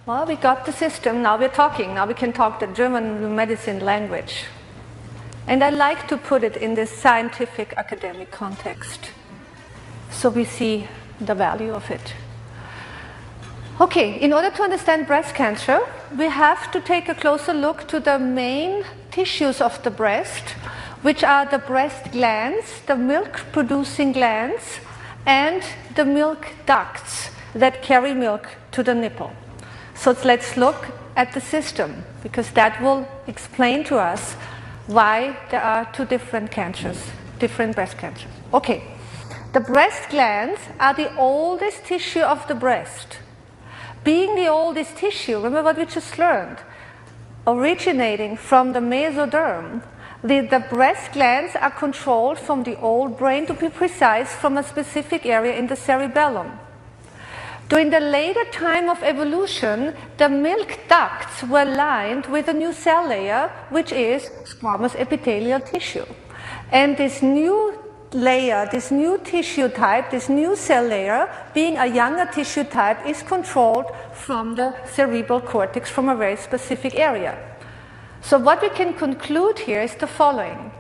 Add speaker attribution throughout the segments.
Speaker 1: Well, we got the system, now we're talking. Now we can talk the German medicine language. And I like to put it in this scientific academic context, so we see the value of it. Okay, in order to understand breast cancer, we have to take a closer look to the main tissues of the breast, which are the breast glands, the milk-producing glands, and the milk ducts that carry milk to the nipple. So let's look at the system, because that will explain to us why there are two different cancers, different breast cancers. Okay, the breast glands are the oldest tissue of the breast. Being the oldest tissue, remember what we just learned, originating from the mesoderm, the breast glands are controlled from the old brain, to be precise, from a specific area in the cerebellum. During the later time of evolution, the milk ducts were lined with a new cell layer, which is squamous epithelial tissue. And this new layer, this new tissue type, this new cell layer, being a younger tissue type, is controlled from the cerebral cortex, from a very specific area. So what we can conclude here is the following.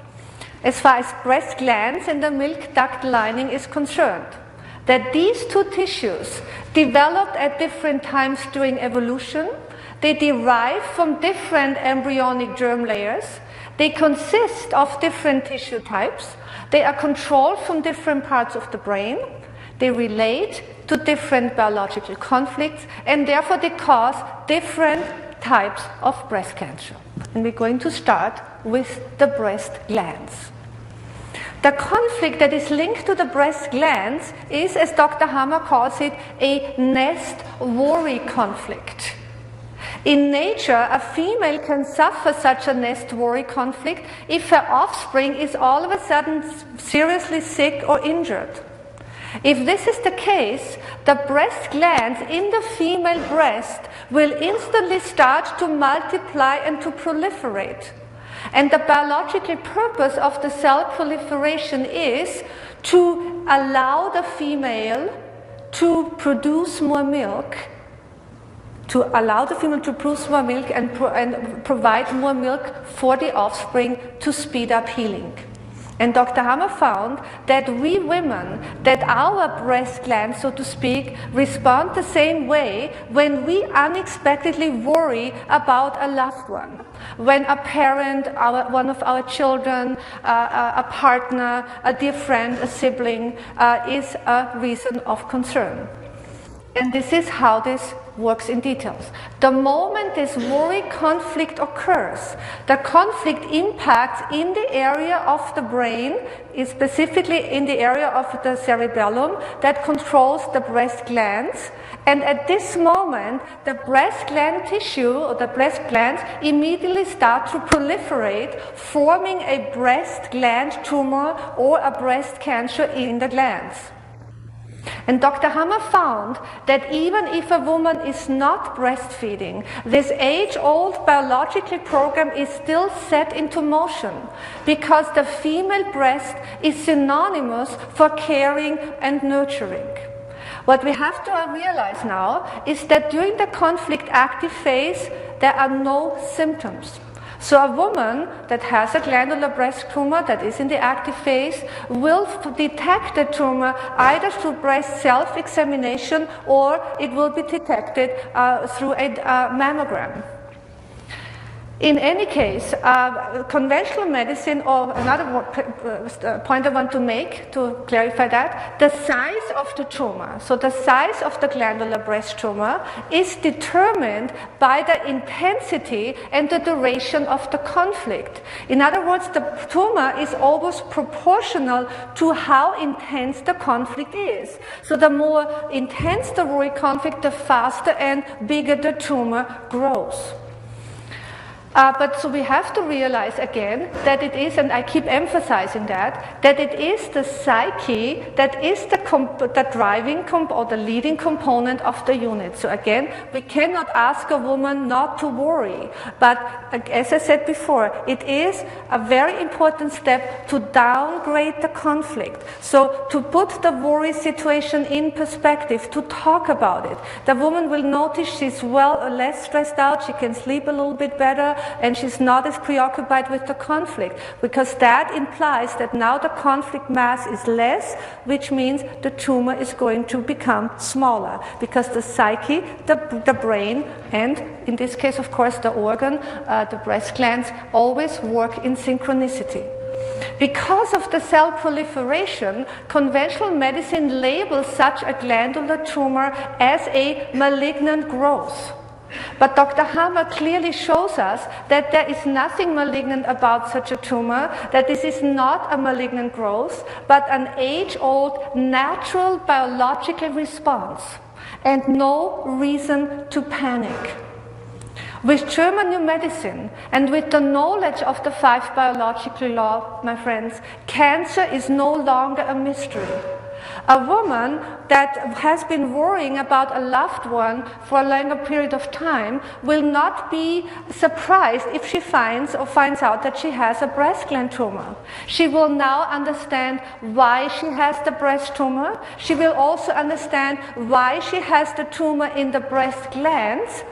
Speaker 1: As far as breast glands and the milk duct lining is concerned, that these two tissues developed at different times during evolution, they derive from different embryonic germ layers, they consist of different tissue types, they are controlled from different parts of the brain, they relate to different biological conflicts, and therefore they cause different types of breast cancer. And we're going to start with the breast glands. The conflict that is linked to the breast glands is, as Dr. Hammer calls it, a nest-worry conflict. In nature, a female can suffer such a nest-worry conflict if her offspring is all of a sudden seriously sick or injured. If this is the case, the breast glands in the female breast will instantly start to multiply and to proliferate. And the biological purpose of the cell proliferation is to allow the female to produce more milk, and provide more milk for the offspring to speed up healing. And Dr. Hammer found that we women, that our breast glands, so to speak, respond the same way when we unexpectedly worry about a loved one. When a parent, one of our children, a partner, a dear friend, a sibling is a reason of concern. And this is how this works in details. The moment this worry conflict occurs, the conflict impacts in the area of the brain, is specifically in the area of the cerebellum that controls the breast glands. And at this moment, the breast gland tissue, or the breast glands, immediately start to proliferate, forming a breast gland tumor or a breast cancer in the glands. And Dr. Hammer found that even if a woman is not breastfeeding, this age-old biological program is still set into motion, because the female breast is synonymous for caring and nurturing. What we have to realize now is that during the conflict active phase, there are no symptoms. So a woman that has a glandular breast tumor that is in the active phase will detect the tumor either through breast self-examination, or it will be detected through a mammogram. In any case, conventional medicine, or another point I want to make to clarify that, the size of the tumor, so the size of the glandular breast tumor, is determined by the intensity and the duration of the conflict. In other words, the tumor is always proportional to how intense the conflict is. So the more intense the worry conflict, the faster and bigger the tumor grows. But so we have to realize again that it is, and I keep emphasizing that it is the psyche that is the driving or the leading component of the unit. So again, we cannot ask a woman not to worry. But as I said before, it is a very important step to downgrade the conflict. So to put the worry situation in perspective, to talk about it. The woman will notice she's less stressed out, she can sleep a little bit better, and she's not as preoccupied with the conflict, because that implies that now the conflict mass is less, which means the tumor is going to become smaller, because the psyche, the brain, and in this case, of course, the organ, the breast glands, always work in synchronicity. Because of the cell proliferation, conventional medicine labels such a glandular tumor as a malignant growth. But Dr. Hammer clearly shows us that there is nothing malignant about such a tumor, that this is not a malignant growth, but an age-old natural biological response, and no reason to panic. With German new medicine and with the knowledge of the 5 biological laws, my friends, cancer is no longer a mystery. A woman that has been worrying about a loved one for a longer period of time will not be surprised if she finds out that she has a breast gland tumor. She will now understand why she has the breast tumor. She will also understand why she has the tumor in the breast glands.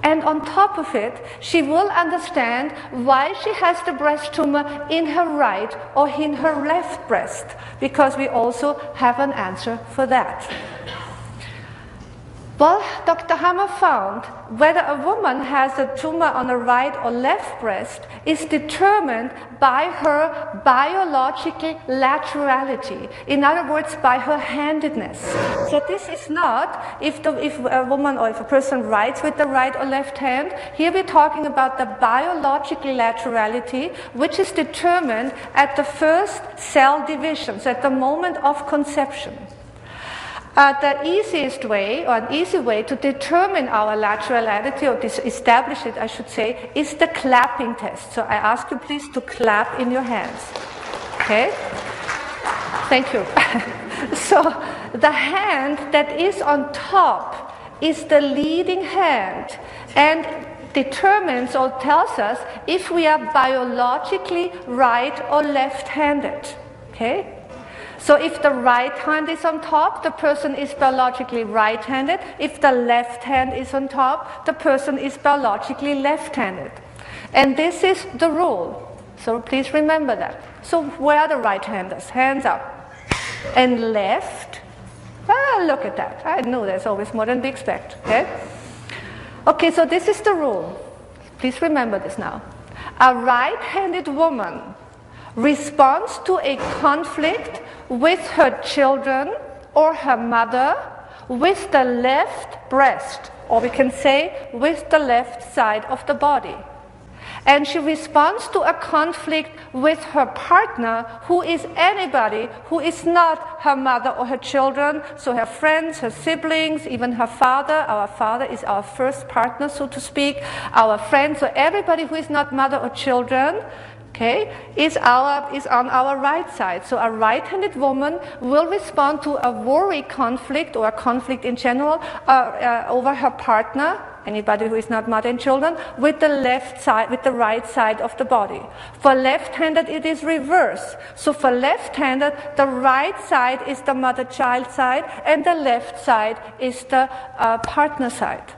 Speaker 1: And on top of it, she will understand why she has the breast tumor in her right or in her left breast, because we also have an answer for that. Well, Dr. Hammer found whether a woman has a tumor on the right or left breast is determined by her biological laterality. In other words, by her handedness. So this is not if a woman or if a person writes with the right or left hand. Here we're talking about the biological laterality, which is determined at the first cell division, so at the moment of conception. The easiest way, or an easy way to determine our laterality, or to establish it, I should say, is the clapping test. So I ask you please to clap in your hands. Okay? Thank you. So the hand that is on top is the leading hand and determines or tells us if we are biologically right or left-handed. Okay? So if the right hand is on top, the person is biologically right-handed. If the left hand is on top, the person is biologically left-handed. And this is the rule. So please remember that. So where are the right-handers? Hands up. And left? Ah, look at that. I know there's always more than we expect. Okay? Okay, so this is the rule. Please remember this now. A right-handed woman responds to a conflict with her children or her mother with the left breast, or we can say with the left side of the body. And she responds to a conflict with her partner, who is anybody who is not her mother or her children, so her friends, her siblings, even her father. Our father is our first partner, so to speak. Our friends, so everybody who is not mother or children, okay, is on our right side. So a right-handed woman will respond to a worry conflict or a conflict in general over her partner, anybody who is not mother and children, with the left side, with the right side of the body. For left-handed, it is reverse. So for left-handed, the right side is the mother-child side, and the left side is the partner side.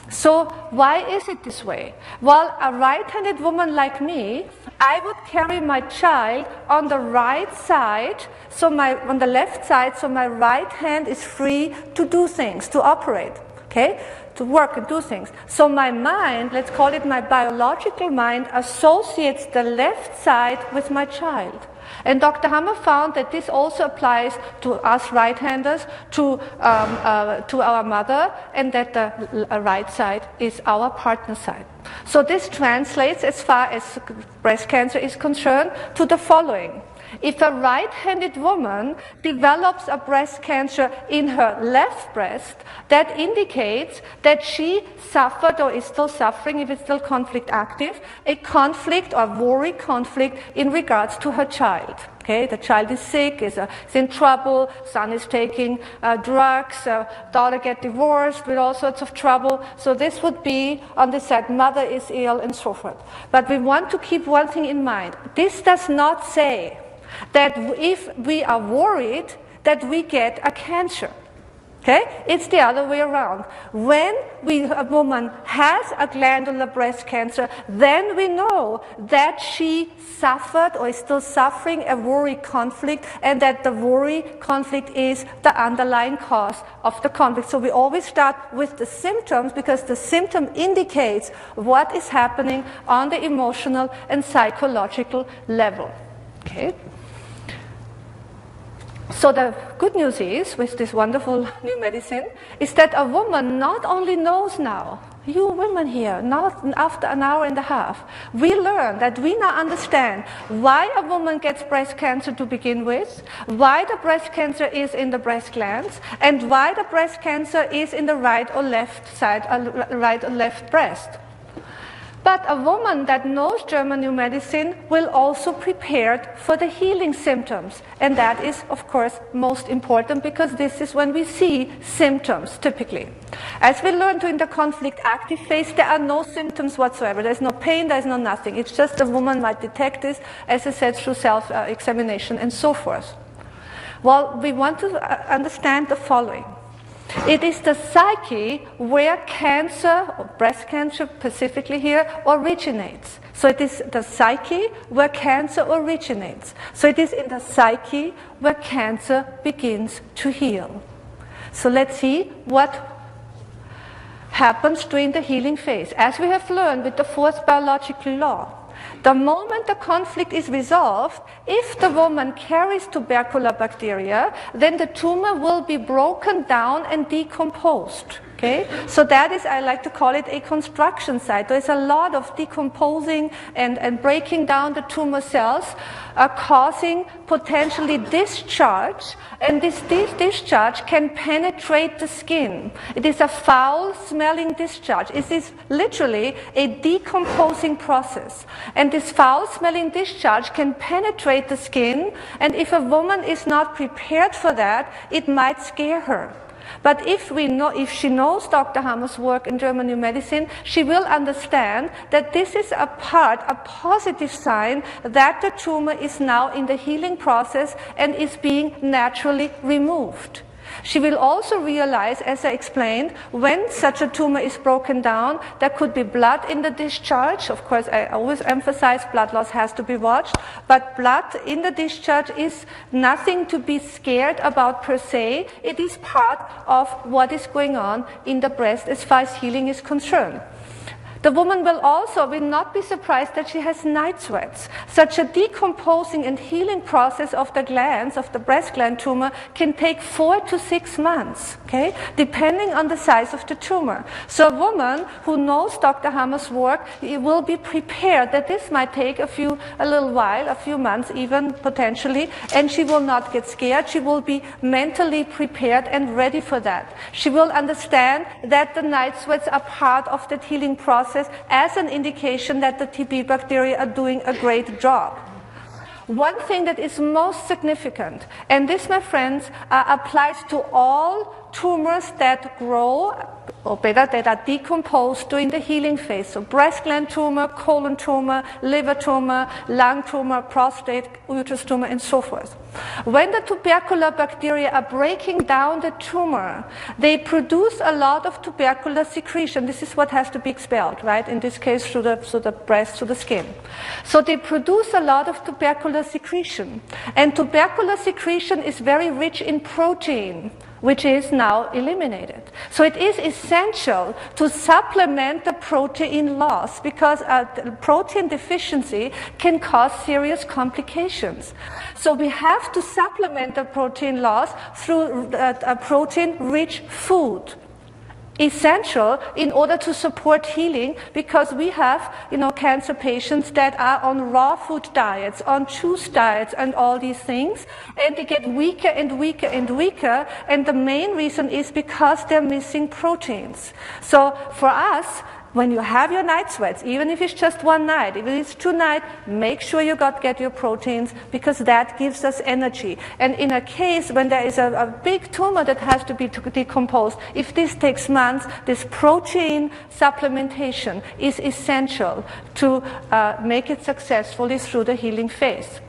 Speaker 1: So why is it this way? Well, a right-handed woman like me, I would carry my child on the right side, on the left side, so my right hand is free to do things, to operate, okay, to work and do things. So my mind, let's call it my biological mind, associates the left side with my child. And Dr. Hammer found that this also applies to us right-handers, to our mother, and that the right side is our partner side. So this translates, as far as breast cancer is concerned, to the following. If a right-handed woman develops a breast cancer in her left breast, that indicates that she suffered or is still suffering, if it's still conflict active, a conflict or worry conflict in regards to her child. Okay, the child is sick, is in trouble, son is taking drugs, daughter get divorced with all sorts of trouble. So this would be on this side, mother is ill and so forth. But we want to keep one thing in mind. This does not say that if we are worried that we get a cancer. Okay? It's the other way around. When a woman has a glandular breast cancer, then we know that she suffered or is still suffering a worry conflict, and that the worry conflict is the underlying cause of the conflict. So we always start with the symptoms, because the symptom indicates what is happening on the emotional and psychological level. Okay? So the good news is, with this wonderful new medicine, is that a woman not only knows now, you women here, not after an hour and a half, we learn that we now understand why a woman gets breast cancer to begin with, why the breast cancer is in the breast glands, and why the breast cancer is in the right or left side, right or left breast. But a woman that knows German new medicine will also prepare for the healing symptoms. And that is, of course, most important, because this is when we see symptoms, typically. As we learned in the conflict active phase, there are no symptoms whatsoever. There's no pain, there's no nothing. It's just a woman might detect this, as I said, through self-examination and so forth. Well, we want to understand the following. It is the psyche where cancer, or breast cancer specifically here, originates. So it is the psyche where cancer originates. So it is in the psyche where cancer begins to heal. So let's see what happens during the healing phase. As we have learned with the fourth biological law, the moment the conflict is resolved, if the woman carries tubercular bacteria, then the tumor will be broken down and decomposed. Okay? So that is, I like to call it a construction site. There is a lot of decomposing and breaking down the tumor cells, causing potentially discharge, and this discharge can penetrate the skin. It is a foul-smelling discharge. It is literally a decomposing process. And this foul-smelling discharge can penetrate the skin, and if a woman is not prepared for that, it might scare her. But if she knows Dr. Hammer's work in German new medicine, she will understand that this is a positive sign that the tumor is now in the healing process and is being naturally removed. She will also realize, as I explained, when such a tumor is broken down, there could be blood in the discharge. Of course, I always emphasize blood loss has to be watched, but blood in the discharge is nothing to be scared about per se. It is part of what is going on in the breast as far as healing is concerned. The woman will not be surprised that she has night sweats. Such a decomposing and healing process of the glands, of the breast gland tumor, can take 4 to 6 months, okay, depending on the size of the tumor. So a woman who knows Dr. Hammer's work will be prepared that this might take a little while, a few months even potentially, and she will not get scared. She will be mentally prepared and ready for that. She will understand that the night sweats are part of the healing process, as an indication that the TB bacteria are doing a great job. One thing that is most significant, and this, my friends, applies to all tumors that grow, or better, that are decomposed during the healing phase. So breast gland tumor, colon tumor, liver tumor, lung tumor, prostate, uterus tumor, and so forth. When the tubercular bacteria are breaking down the tumor, they produce a lot of tubercular secretion. This is what has to be expelled, right? In this case, through the breast, through the skin. So they produce a lot of tubercular secretion. And tubercular secretion is very rich in protein, which is now eliminated. So it is essential to supplement the protein loss, because protein deficiency can cause serious complications. So we have to supplement the protein loss through a protein-rich food. essential in order to support healing, because we have, cancer patients that are on raw food diets, on juice diets and all these things, and they get weaker and weaker and weaker, and the main reason is because they're missing proteins. So for us, when you have your night sweats, even if it's just one night, even if it's 2 nights, make sure you get your proteins, because that gives us energy. And in a case when there is a big tumor that has to be decomposed, if this takes months, this protein supplementation is essential to make it successfully through the healing phase.